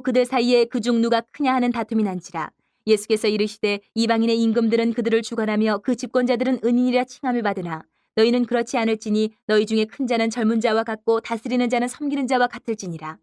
서로 그들 사이에 그중 누가 크냐 하는 다툼이 난지라. 예수께서 이르시되 이방인의 임금들은 그들을 주관하며 그 집권자들은 은인이라 칭함을 받으나 너희는 그렇지 않을지니 너희 중에 큰 자는 젊은 자와 같고 다스리는 자는 섬기는 자와 같을지니라.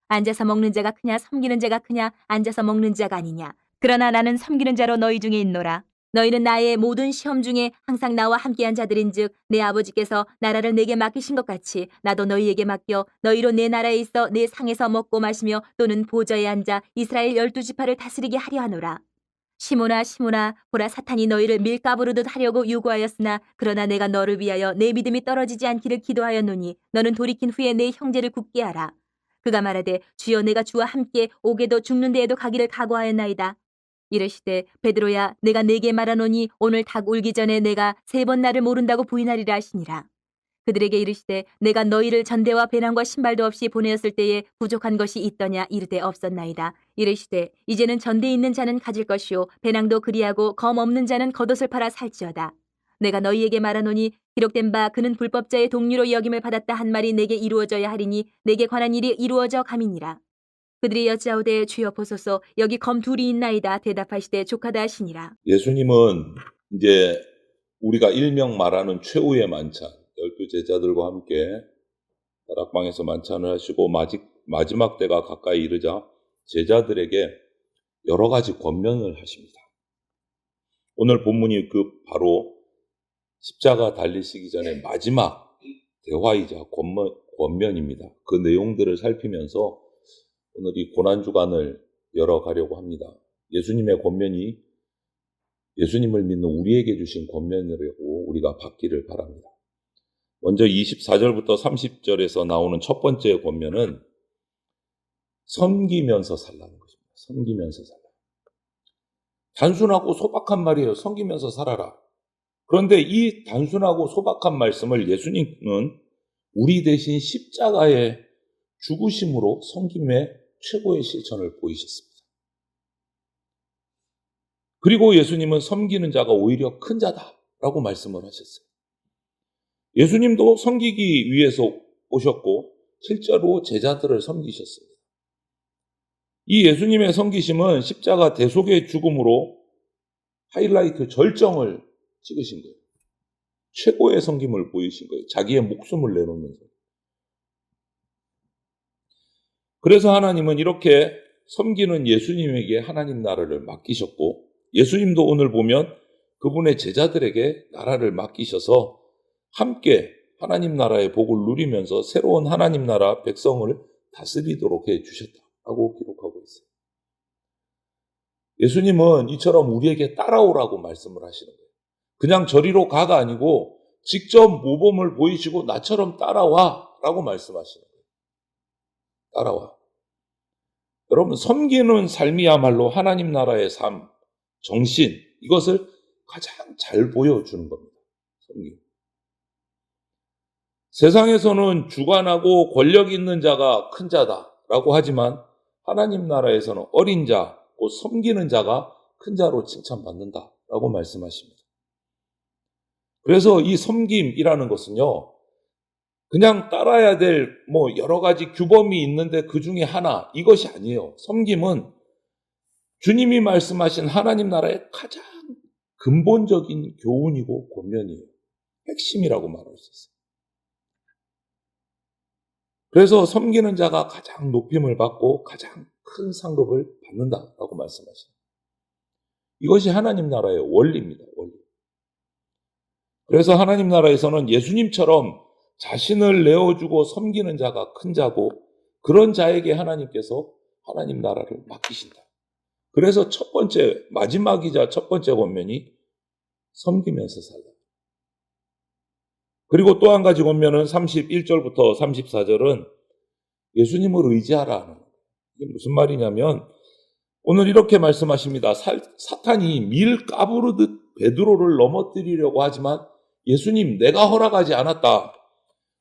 앉아서 먹는 자가 크냐 섬기는 자가 크냐 앉아서 먹는 자가 아니냐. 그러나 나는 섬기는 자로 너희 중에 있노라. 너희는 나의 모든 시험 중에 항상 나와 함께한 자들인즉 내 아버지께서 나라를 내게 맡기신 것 같이 나도 너희에게 맡겨 너희로 내 나라에 있어 내 상에서 먹고 마시며 또는 보좌에 앉아 이스라엘 12지파를 다스리게 하려 하노라. 시몬아 시몬아 보라 사탄이 너희를 밀가부르듯 하려고 요구하였으나 그러나 내가 너를 위하여 내 믿음이 떨어지지 않기를 기도하였노니 너는 돌이킨 후에 내 형제를 굳게 하라. 그가 말하되 주여 내가 주와 함께 옥에도 죽는 데에도 가기를 각오하였나이다. 이르시되 베드로야 내가 네게 말하노니 오늘 닭 울기 전에 내가 3번 나를 모른다고 부인하리라 하시니라. 그들에게 이르시되 내가 너희를 전대와 배낭과 신발도 없이 보내었을 때에 부족한 것이 있더냐 이르되 없었나이다. 이르시되 이제는 전대에 있는 자는 가질 것이요 배낭도 그리하고 검 없는 자는 겉옷을 팔아 살지어다. 내가 너희에게 말하노니 기록된 바 그는 불법자의 동류로 여김을 받았다 한 말이 내게 이루어져야 하리니 내게 관한 일이 이루어져 감이니라. 그들이 여짜오되 주여 보소서 여기 검 2이 있나이다. 대답하시되 족하다 하시니라. 예수님은 이제 우리가 일명 말하는 최후의 만찬, 12제자들과 함께 다락방에서 만찬을 하시고 마지막 때가 가까이 이르자 제자들에게 여러 가지 권면을 하십니다. 오늘 본문이 바로 십자가 달리시기 전에 마지막 대화이자 권면입니다. 그 내용들을 살피면서 오늘 이 고난주간을 열어가려고 합니다. 예수님의 권면이 예수님을 믿는 우리에게 주신 권면이라고 우리가 받기를 바랍니다. 먼저 24절부터 30절에서 나오는 첫 번째 권면은 섬기면서 살라는 것입니다. 섬기면서 살라. 단순하고 소박한 말이에요. 섬기면서 살아라. 그런데 이 단순하고 소박한 말씀을 예수님은 우리 대신 십자가의 죽으심으로 섬김의 최고의 실천을 보이셨습니다. 그리고 예수님은 섬기는 자가 오히려 큰 자다라고 말씀을 하셨어요. 예수님도 섬기기 위해서 오셨고 실제로 제자들을 섬기셨습니다. 이 예수님의 섬기심은 십자가 대속의 죽음으로 하이라이트 절정을 찍으신 거예요. 최고의 섬김을 보이신 거예요. 자기의 목숨을 내놓는 거예요. 그래서 하나님은 이렇게 섬기는 예수님에게 하나님 나라를 맡기셨고 예수님도 오늘 보면 그분의 제자들에게 나라를 맡기셔서 함께 하나님 나라의 복을 누리면서 새로운 하나님 나라 백성을 다스리도록 해주셨다고 기록하고 있어요. 예수님은 이처럼 우리에게 따라오라고 말씀을 하시는 거예요. 그냥 저리로 가가 아니고 직접 모범을 보이시고 나처럼 따라와 라고 말씀하시는 거예요. 따라와. 여러분 섬기는 삶이야말로 하나님 나라의 삶, 정신 이것을 가장 잘 보여주는 겁니다. 섬김. 세상에서는 주관하고 권력 있는 자가 큰 자다라고 하지만 하나님 나라에서는 어린 자, 곧 섬기는 자가 큰 자로 칭찬받는다라고 말씀하십니다. 그래서 이 섬김이라는 것은요. 그냥 따라야 될 여러 가지 규범이 있는데 그 중에 하나 이것이 아니에요. 섬김은 주님이 말씀하신 하나님 나라의 가장 근본적인 교훈이고 권면이에요. 핵심이라고 말할 수 있어요. 그래서 섬기는 자가 가장 높임을 받고 가장 큰 상급을 받는다라고 말씀하십니다. 이것이 하나님 나라의 원리입니다. 원리. 그래서 하나님 나라에서는 예수님처럼 자신을 내어주고 섬기는 자가 큰 자고 그런 자에게 하나님께서 하나님 나라를 맡기신다. 그래서 마지막이자 첫 번째 권면이 섬기면서 살라. 그리고 또 한 가지 권면은 31절부터 34절은 예수님을 의지하라는 거예요. 이게 무슨 말이냐면 오늘 이렇게 말씀하십니다. 사탄이 밀 까부르듯 베드로를 넘어뜨리려고 하지만 예수님 내가 허락하지 않았다.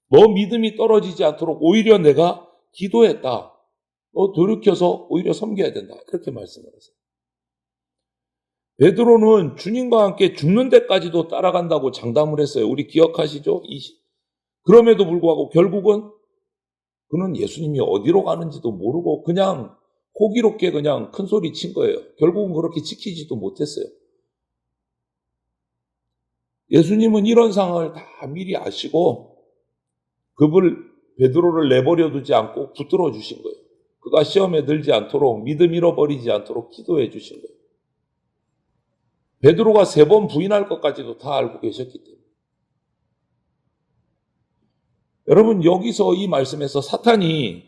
너 믿음이 떨어지지 않도록 오히려 내가 기도했다. 너 돌이켜서 오히려 섬겨야 된다. 그렇게 말씀을 하세요. 베드로는 주님과 함께 죽는 데까지도 따라간다고 장담을 했어요. 우리 기억하시죠? 그럼에도 불구하고 결국은 그는 예수님이 어디로 가는지도 모르고 그냥 호기롭게 그냥 큰 소리 친 거예요. 결국은 그렇게 지키지도 못했어요. 예수님은 이런 상황을 다 미리 아시고 베드로를 내버려 두지 않고 붙들어 주신 거예요. 그가 시험에 들지 않도록, 믿음 잃어버리지 않도록 기도해 주신 거예요. 베드로가 3번 부인할 것까지도 다 알고 계셨기 때문에. 여러분, 여기서 이 말씀에서 사탄이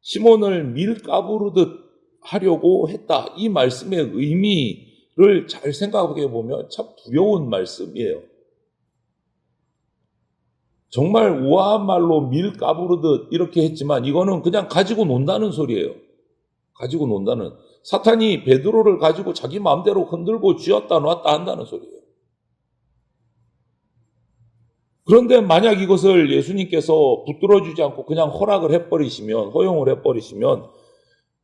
시몬을 밀가부르듯 하려고 했다. 이 말씀의 의미를 잘 생각해 보면 참 두려운 말씀이에요. 정말 우아한 말로 밀가부르듯 이렇게 했지만 이거는 그냥 가지고 논다는 소리예요. 가지고 논다는. 사탄이 베드로를 가지고 자기 마음대로 흔들고 쥐었다 놨다 한다는 소리예요. 그런데 만약 이것을 예수님께서 붙들어주지 않고 그냥 허락을 해버리시면, 허용을 해버리시면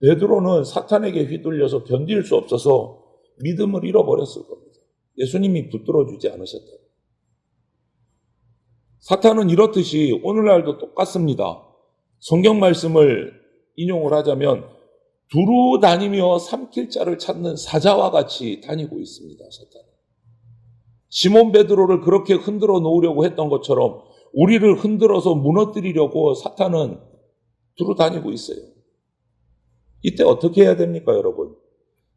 베드로는 사탄에게 휘둘려서 견딜 수 없어서 믿음을 잃어버렸을 겁니다. 예수님이 붙들어주지 않으셨다. 사탄은 이렇듯이 오늘날도 똑같습니다. 성경 말씀을 인용을 하자면 두루 다니며 삼킬 자를 찾는 사자와 같이 다니고 있습니다. 사탄은. 시몬 베드로를 그렇게 흔들어 놓으려고 했던 것처럼 우리를 흔들어서 무너뜨리려고 사탄은 두루 다니고 있어요. 이때 어떻게 해야 됩니까, 여러분?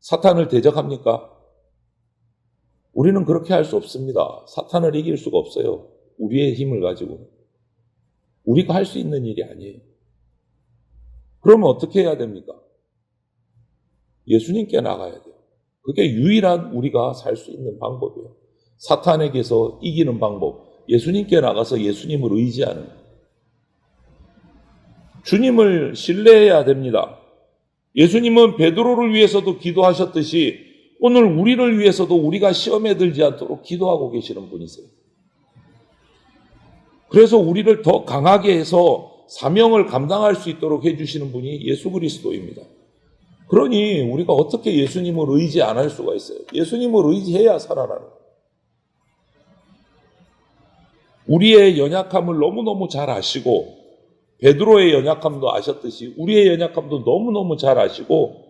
사탄을 대적합니까? 우리는 그렇게 할 수 없습니다. 사탄을 이길 수가 없어요. 우리의 힘을 가지고. 우리가 할 수 있는 일이 아니에요. 그러면 어떻게 해야 됩니까? 예수님께 나가야 돼요. 그게 유일한 우리가 살 수 있는 방법이에요. 사탄에게서 이기는 방법. 예수님께 나가서 예수님을 의지하는 거예요. 주님을 신뢰해야 됩니다. 예수님은 베드로를 위해서도 기도하셨듯이 오늘 우리를 위해서도 우리가 시험에 들지 않도록 기도하고 계시는 분이세요. 그래서 우리를 더 강하게 해서 사명을 감당할 수 있도록 해주시는 분이 예수 그리스도입니다. 그러니 우리가 어떻게 예수님을 의지 안 할 수가 있어요? 예수님을 의지해야 살아나는 거예요. 우리의 연약함을 너무너무 잘 아시고 베드로의 연약함도 아셨듯이 우리의 연약함도 너무너무 잘 아시고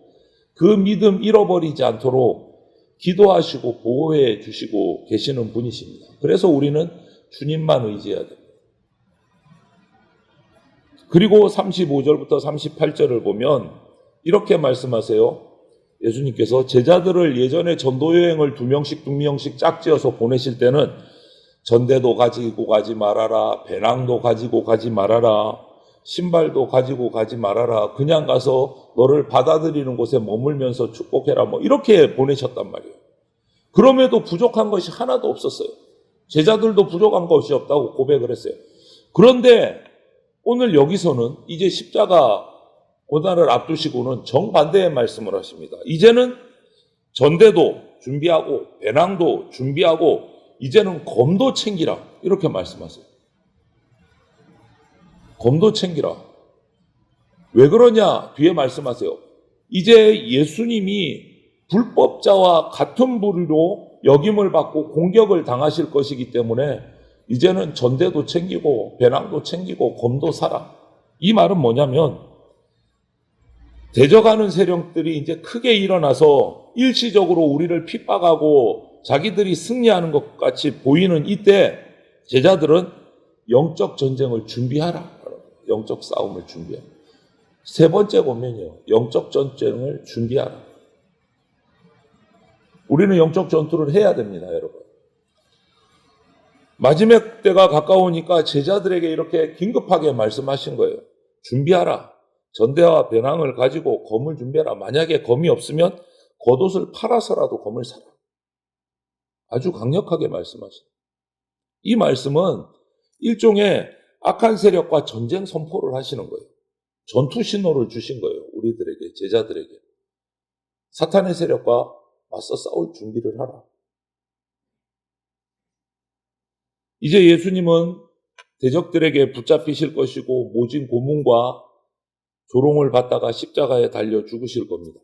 그 믿음 잃어버리지 않도록 기도하시고 보호해 주시고 계시는 분이십니다. 그래서 우리는 주님만 의지해야 됩니다. 그리고 35절부터 38절을 보면 이렇게 말씀하세요. 예수님께서 제자들을 예전에 전도여행을 2명씩 짝지어서 보내실 때는 전대도 가지고 가지 말아라, 배낭도 가지고 가지 말아라, 신발도 가지고 가지 말아라, 그냥 가서 너를 받아들이는 곳에 머물면서 축복해라, 이렇게 보내셨단 말이에요. 그럼에도 부족한 것이 하나도 없었어요. 제자들도 부족한 것이 없다고 고백을 했어요. 그런데 오늘 여기서는 이제 십자가 고난을 앞두시고는 정반대의 말씀을 하십니다. 이제는 전대도 준비하고 배낭도 준비하고 이제는 검도 챙기라, 이렇게 말씀하세요. 검도 챙기라. 왜 그러냐? 뒤에 말씀하세요. 이제 예수님이 불법자와 같은 부류로 역임을 받고 공격을 당하실 것이기 때문에 이제는 전대도 챙기고 배낭도 챙기고 검도 사라. 이 말은 뭐냐면 대적하는 세력들이 이제 크게 일어나서 일시적으로 우리를 핍박하고 자기들이 승리하는 것 같이 보이는 이때 제자들은 영적 전쟁을 준비하라. 영적 싸움을 준비하라. 세 번째 보면요. 영적 전쟁을 준비하라. 우리는 영적 전투를 해야 됩니다, 여러분. 마지막 때가 가까우니까 제자들에게 이렇게 긴급하게 말씀하신 거예요. 준비하라. 전대와 배낭을 가지고 검을 준비하라. 만약에 검이 없으면 겉옷을 팔아서라도 검을 사라. 아주 강력하게 말씀하시죠. 이 말씀은 일종의 악한 세력과 전쟁 선포를 하시는 거예요. 전투 신호를 주신 거예요. 우리들에게, 제자들에게. 사탄의 세력과 맞서 싸울 준비를 하라. 이제 예수님은 대적들에게 붙잡히실 것이고 모진 고문과 조롱을 받다가 십자가에 달려 죽으실 겁니다.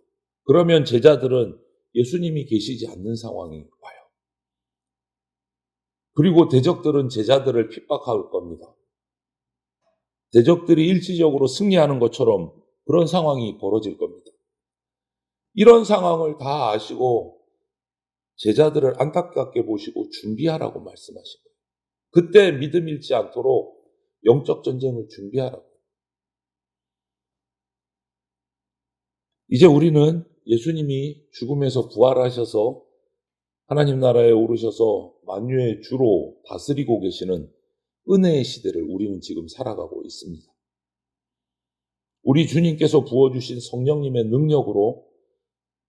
그러면 제자들은 예수님이 계시지 않는 상황이 와요. 그리고 대적들은 제자들을 핍박할 겁니다. 대적들이 일시적으로 승리하는 것처럼 그런 상황이 벌어질 겁니다. 이런 상황을 다 아시고 제자들을 안타깝게 보시고 준비하라고 말씀하신 거예요. 그때 믿음 잃지 않도록 영적 전쟁을 준비하라고. 이제 우리는 예수님이 죽음에서 부활하셔서 하나님 나라에 오르셔서 만유의 주로 다스리고 계시는 은혜의 시대를 우리는 지금 살아가고 있습니다. 우리 주님께서 부어주신 성령님의 능력으로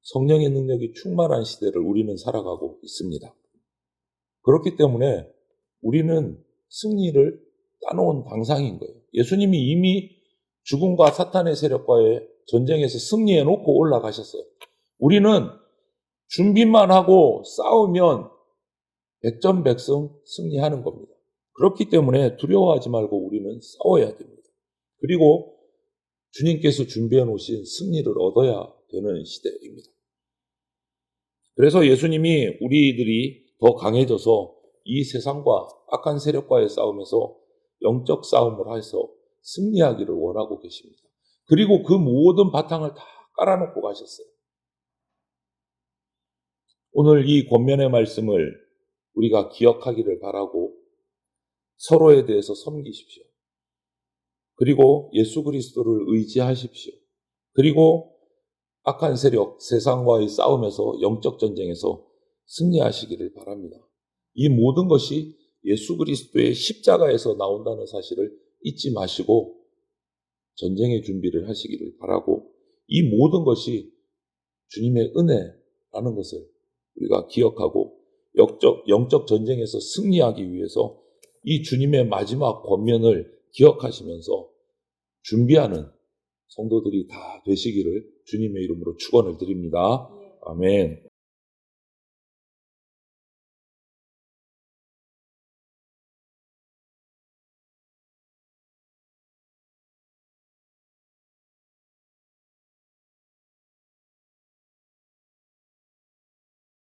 성령의 능력이 충만한 시대를 우리는 살아가고 있습니다. 그렇기 때문에 우리는 승리를 따놓은 당상인 거예요. 예수님이 이미 죽음과 사탄의 세력과의 전쟁에서 승리해놓고 올라가셨어요. 우리는 준비만 하고 싸우면 백전백승 승리하는 겁니다. 그렇기 때문에 두려워하지 말고 우리는 싸워야 됩니다. 그리고 주님께서 준비해 놓으신 승리를 얻어야 되는 시대입니다. 그래서 예수님이 우리들이 더 강해져서 이 세상과 악한 세력과의 싸움에서 영적 싸움을 해서 승리하기를 원하고 계십니다. 그리고 그 모든 바탕을 다 깔아놓고 가셨어요. 오늘 이 권면의 말씀을 우리가 기억하기를 바라고 서로에 대해서 섬기십시오. 그리고 예수 그리스도를 의지하십시오. 그리고 악한 세력, 세상과의 싸움에서 영적 전쟁에서 승리하시기를 바랍니다. 이 모든 것이 예수 그리스도의 십자가에서 나온다는 사실을 잊지 마시고 전쟁의 준비를 하시기를 바라고 이 모든 것이 주님의 은혜라는 것을 우리가 기억하고 영적 전쟁에서 승리하기 위해서 이 주님의 마지막 권면을 기억하시면서 준비하는 성도들이 다 되시기를 주님의 이름으로 축원을 드립니다. 아멘.